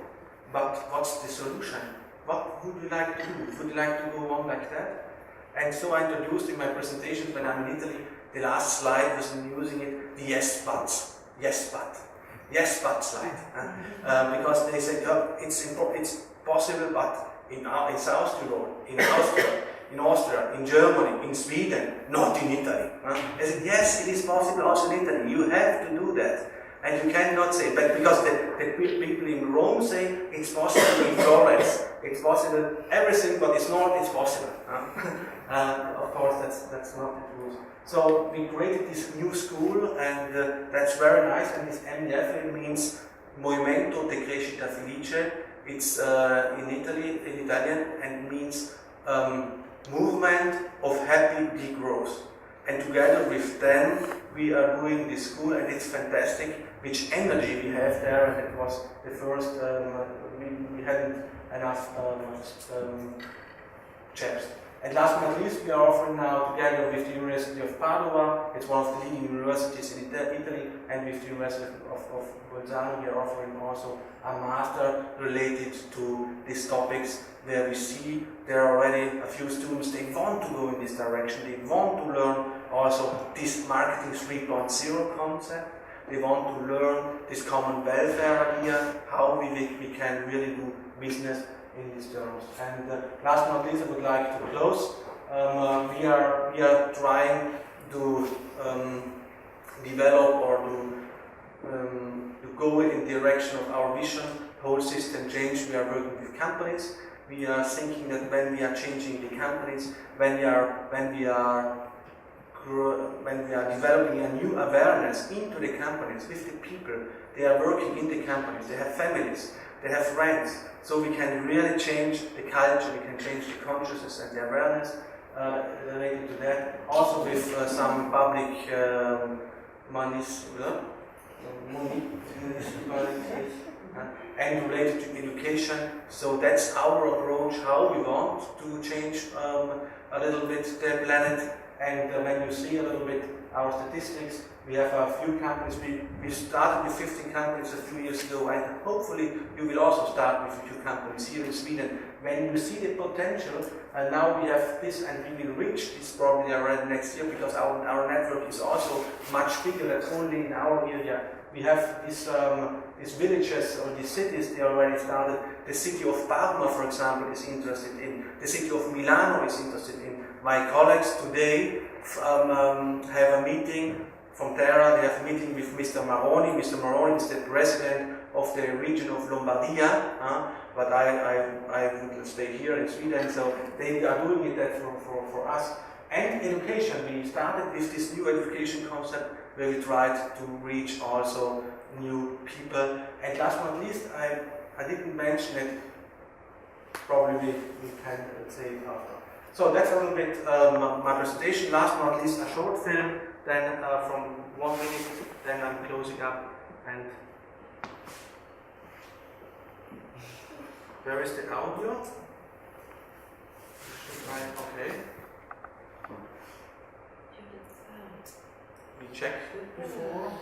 but what's the solution? What would you like to do? Would you like to go on like that? And so I introduced in my presentations when I'm in Italy, the last slide was using it, the yes buts. Yes but slide. Because they said, it's possible, but in South Tyrol, in Austria, in Germany, in Sweden, not in Italy. I said, yes, it is possible also in Italy. You have to do that. And you cannot say, but because the people in Rome say it's possible in Florence, it's possible, everything but it's not, it's possible. Of course, that's not the truth. So we created this new school, and that's very nice. And this MDF, it means Movimento di Crescita Felice. It's in Italian, and means movement of happy big growth. And together with them, we are doing this school, and it's fantastic which energy we have there. And it was the first, we hadn't enough chairs. And last but not least, we are offering now, together with the University of Padua, it's one of the leading universities in Italy, and with the University of Bolzano, we are offering also a master related to these topics, where we see there are already a few students, they want to go in this direction, they want to learn also this marketing 3.0 concept, they want to learn this common welfare idea, how we can really do business in these terms. And last but not least, I would like to close. We are trying to develop or to go in the direction of our vision, whole system change. We are working with companies. we are thinking that when we are changing the companies, when we are developing a new awareness into the companies with the people, they are working in the companies, they have families, they have friends, so we can really change the culture, we can change the consciousness and the awareness related to that. Also with some public monies, and related to education. So that's our approach, how we want to change a little bit the planet. And when you see a little bit our statistics, we have a few companies. We started with 15 companies a few years ago, and hopefully you will also start with a few companies here in Sweden. When you see the potential, and now we have this, and we will reach this probably already next year, because our network is also much bigger than only in our area. We have these villages or these cities, they already started. The city of Parma, for example, is interested in. The city of Milano is interested in. My colleagues today have a meeting from Terra. They have a meeting with Mr. Maroni. Mr. Maroni is the president of the region of Lombardia, but I will stay here in Sweden, so they are doing that for us. And education, we started with this new education concept where we tried to reach also new people. And last but not least, I didn't mention it, probably we can say it after. So that's a little bit my presentation. Last but not least, a short film, then from 1 minute, then I'm closing up. And where is the audio? Okay. We checked it before.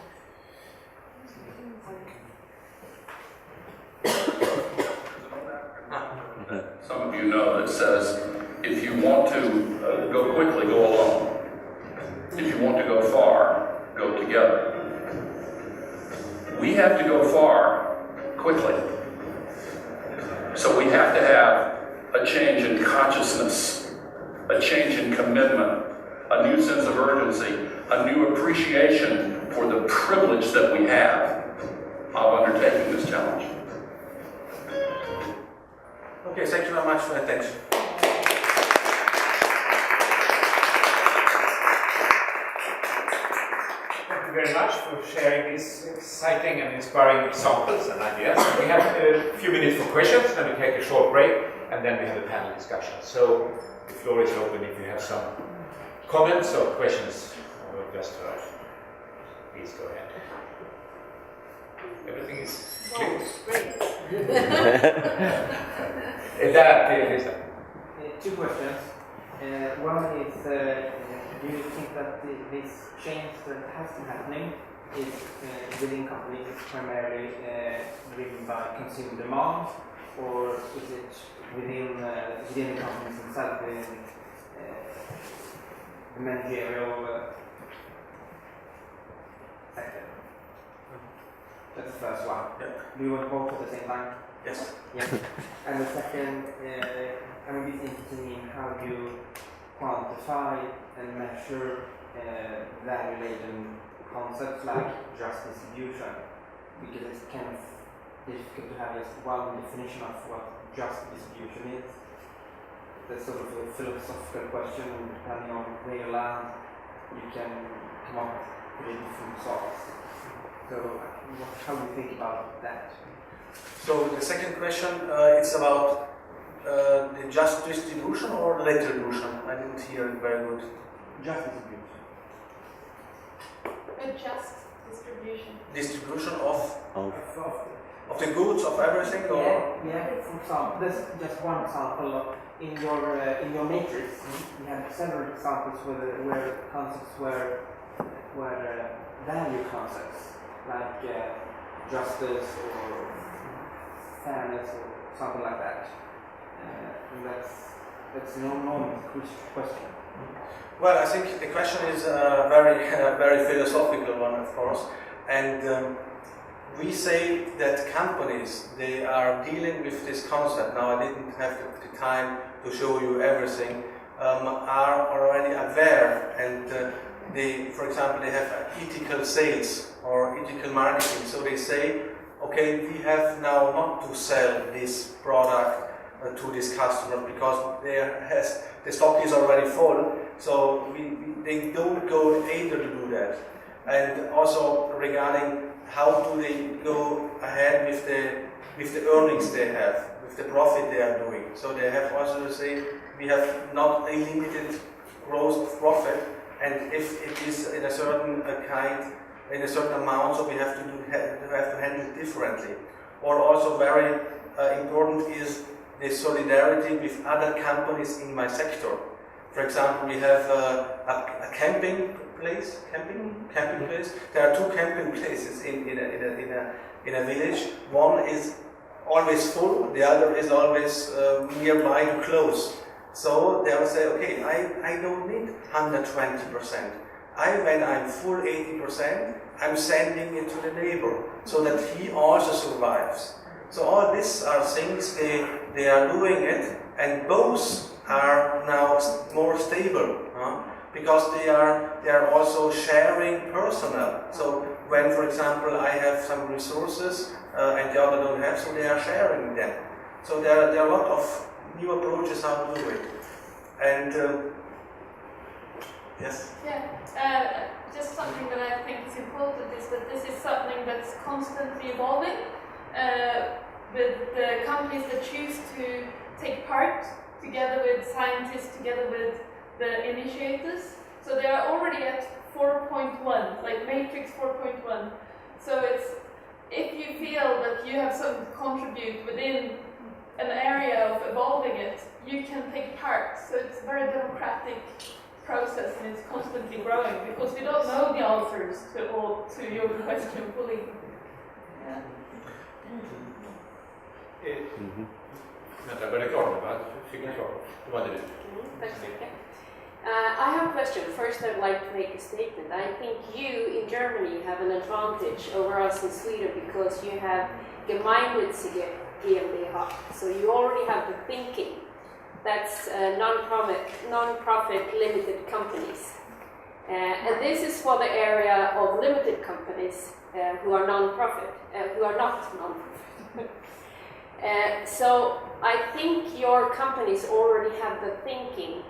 Some of you know that says, if you want to go quickly, go alone. If you want to go far, go together. We have to go far quickly. So we have to have a change in consciousness, a change in commitment, a new sense of urgency, a new appreciation for the privilege that we have of undertaking this challenge. Okay, thank you very much for your attention. Thank you very much for sharing these exciting and inspiring examples and ideas. We have a few minutes for questions, then we take a short break, and then we have a panel discussion. So the floor is open if you have some comments or questions or just please go ahead. Everything is clear. Great. Two questions. One is, do you think that this change that has been happening is within companies primarily driven by consumer demand, or is it within the companies themselves, the managerial sector? That's the first one. Yeah. Do you want both at the same time? Yes. Yes. And the second, I'm a bit interested in how you quantify and measure value-laden concepts like just distribution, because it's kind of difficult to have just one definition of what just distribution is. That's sort of a philosophical question, and depending on where you land, you can come up with different results. So, how do you think about that? So the second question, it's about the just distribution or retribution? I didn't hear it very good. Just distribution. A just distribution. Distribution of the goods, of everything, or Yeah. For example, there's just one example. In your matrix, you have several examples where concepts were value concepts, like justice or fairness or something like that. And that's an enormous question. Well, I think the question is a very philosophical one, of course, and we say that companies, they are dealing with this concept. Now, I didn't have the time to show you everything. Are already aware, and they, for example, they have ethical sales or ethical marketing. So they say, okay, we have now not to sell this product to these customers because the stock is already full, so they don't go able to do that. And also regarding how do they go ahead with the earnings they have, with the profit they are doing. So they have also to say we have not a limited growth of profit, and if it is in a certain in a certain amount, so we have to handle it differently. Or also very important is the solidarity with other companies in my sector. For example, we have a camping place. There are two camping places in a village. One is always full, the other is always nearby to close. So they will say, okay, I don't need 120%. When I'm full 80%, I'm sending it to the neighbor so that he also survives. So all these are things they are doing it, and both are now more stable because they are also sharing personnel. So when, for example, I have some resources and the other don't have, so they are sharing them. So there are a lot of new approaches how to do it. And yes. Yeah. Just something that I think is important is that this is something that's constantly evolving. With the companies that choose to take part together with scientists, together with the initiators. So they are already at 4.1, like matrix 4.1. So it's, if you feel that you have something to contribute within an area of evolving it, you can take part. So it's a very democratic process, and it's constantly growing because we don't know the answers to your question fully. Yeah. Vänta, var det klart? Fick ni klart? Det var det du. Tack så mycket. I have a question. First, I'd like to make a statement. I think you in Germany have an advantage over us in Sweden because you have gemeinnützige GmbH. So you already have the thinking. That's non-profit limited companies. And this is for the area of limited companies who are non-profit, who are not non-profit. So I think your companies already have the thinking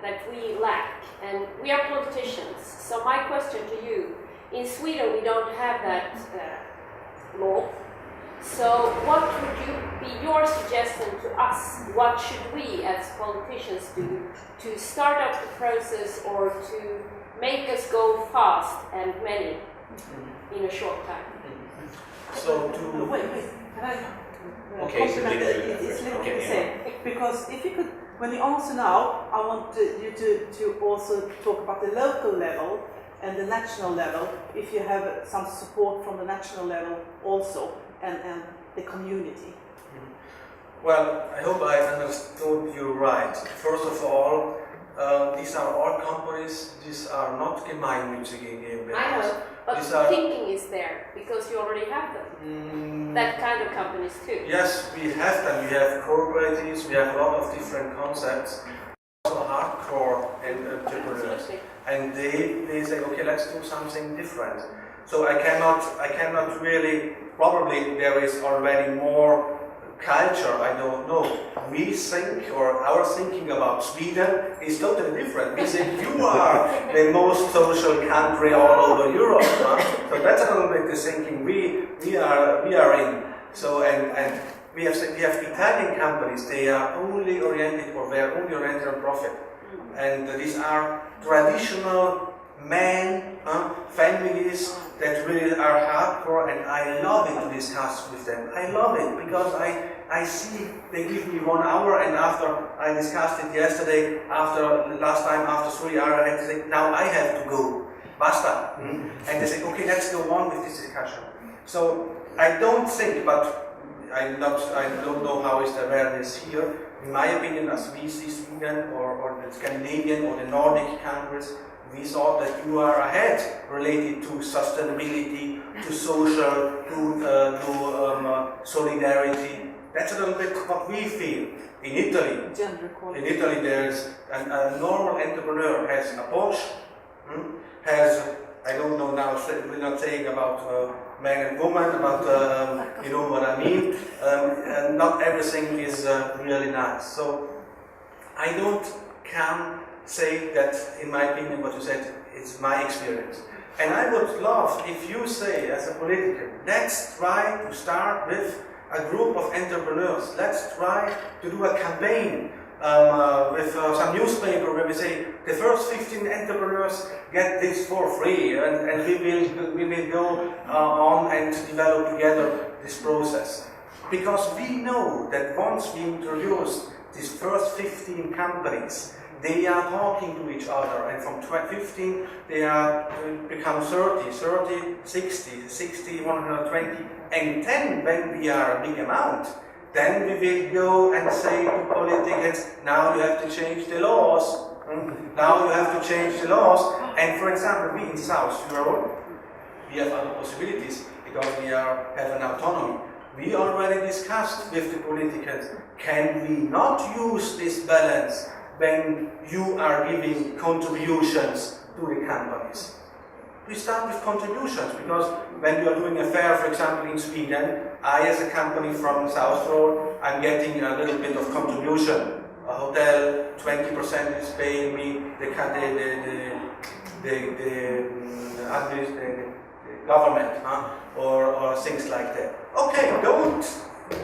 that we lack, and we are politicians. So my question to you, in Sweden we don't have that law. So what would be your suggestion to us? What should we as politicians do to start up the process or to make us go fast and many in a short time? So to wait, can I Okay, so compliment it? It's literally the same. Because if you could, when you answer now, I want you to also talk about the local level and the national level, if you have some support from the national level also, and the community. Well, I hope I understood you right. First of all, these are all companies, these are not gemeinnützige GmbHs. I know, but These the are, thinking is there because you already have them. That kind of companies too. yes, we have them. We have cooperatives, we have a lot of different concepts. Also hardcore entrepreneurs. And they say, okay, let's do something different. So I cannot really, probably there is already more culture, I don't know. We think, or our thinking about Sweden is totally different. We think you are the most social country all over Europe. So that's a little bit the thinking we are in. So and we have Italian companies, they are only oriented, or they are only oriented on profit. And these are traditional men, families that really are hardcore, and I love it to discuss with them. I love it because I see they give me 1 hour, and after I discussed it yesterday, last time after 3 hours, I had to say, now I have to go. Basta. And they say, okay, let's go on with this discussion. So I don't think, but I don't know how is the awareness here. In my opinion, as we see Sweden or the Scandinavian or the Nordic countries, we thought that you are ahead related to sustainability, to social, to solidarity. That's a little bit what we feel. In Italy, Gender equality. in Italy there's a normal entrepreneur has a Porsche, has, I don't know now, we're not saying about man and woman, about you know what I mean. And not everything is really nice. So I can say that, in my opinion, what you said is my experience. And I would love if you say, as a politician, let's try to start with a group of entrepreneurs. Let's try to do a campaign with some newspaper where we say the first 15 entrepreneurs get this for free, and we will go on and develop together this process. Because we know that once we introduce these first 15 companies, they are talking to each other, and from 15 they are become 30, 60, 60, 120, and then when we are a big amount, then we will go and say to politicians, now you have to change the laws. Now you have to change the laws. And for example, we in South Europe, we have other possibilities because we have an autonomy. We already discussed with the politicians, can we not use this balance when you are giving contributions to the companies? We start with contributions, because when you are doing a fair, for example, in Sweden, I as a company from South Road, I'm getting a little bit of contribution. A hotel, 20% is paying me, the government, or things like that. Okay, don't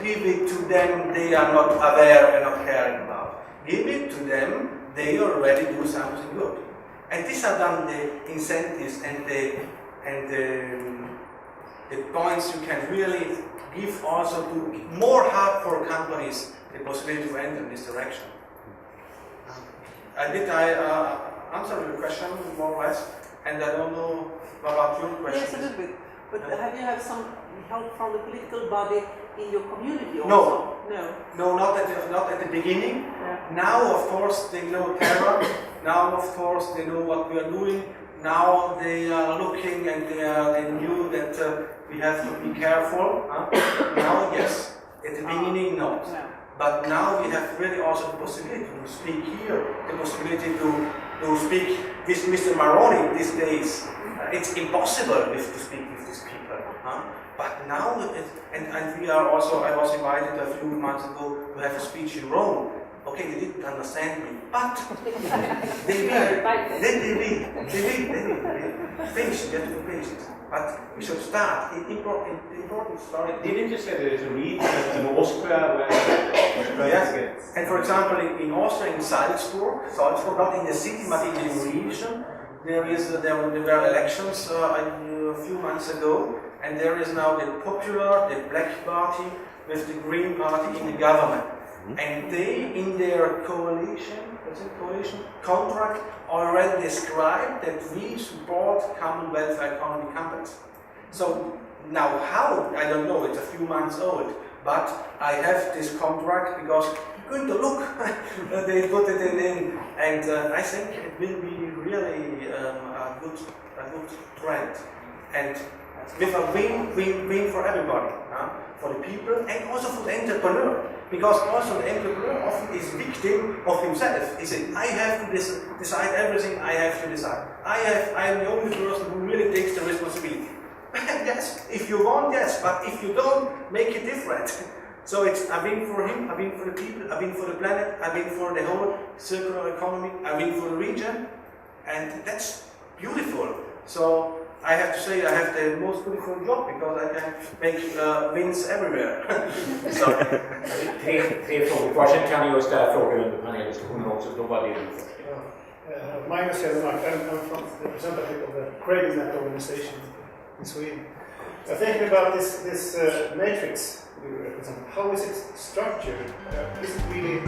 give it to them they are not aware and not caring about. Give it to them, they already do something good. And these are done the incentives and the points you can really give also to more hardcore companies the possibility to enter in this direction. Did I answer your question more or less? And I don't know about your question. Yes, a little bit. But have you had some help from the political body in your community also? No. No, not at the beginning. Yeah. Now, of course, they know terror. Now, of course, they know what we are doing. Now they are looking and they knew that we have to be careful. Now, yes. At the beginning, not. No. But now we have really also the possibility to speak here, the possibility to speak with Mr. Maroni these days. It's impossible to speak with these people. But now, and we are also, I was invited a few months ago to have a speech in Rome. Okay, they didn't understand me, but they will. Patient, you have to be patient. But we should start. Important story. Didn't you say there is a region in Austria where yes. And for example, in Austria, in Salzburg, not in the city, but in the region, there were elections a few months ago, and there is now the Popular, the Black Party, with the Green Party in the government. And they, in their coalition contract, already described that we support common welfare economy companies. So now how, I don't know, it's a few months old, but I have this contract because Günhter, look, they put it in, and I think it will be really a good trend. And with a win for everybody, for the people and also for the entrepreneur. Because also the entrepreneur often is victim of himself. He says, I have to decide everything, I have to decide. I am the only person who really takes the responsibility. Yes, if you want, yes, but if you don't, make it different. So it's a win for him, a win for the people, a win for the planet, a win for the whole circular economy, a win for the region, and that's beautiful. So I have to say I have the most beautiful job because I can make wins everywhere. Tre frågor kvar, sen kan jag ställa frågor under paneldiskussionen också, då var det Magnus Hellmark, I'm from the representative of the CraigNet organization in Sweden. Thinking about this matrix we represent, how is it structured? Is it really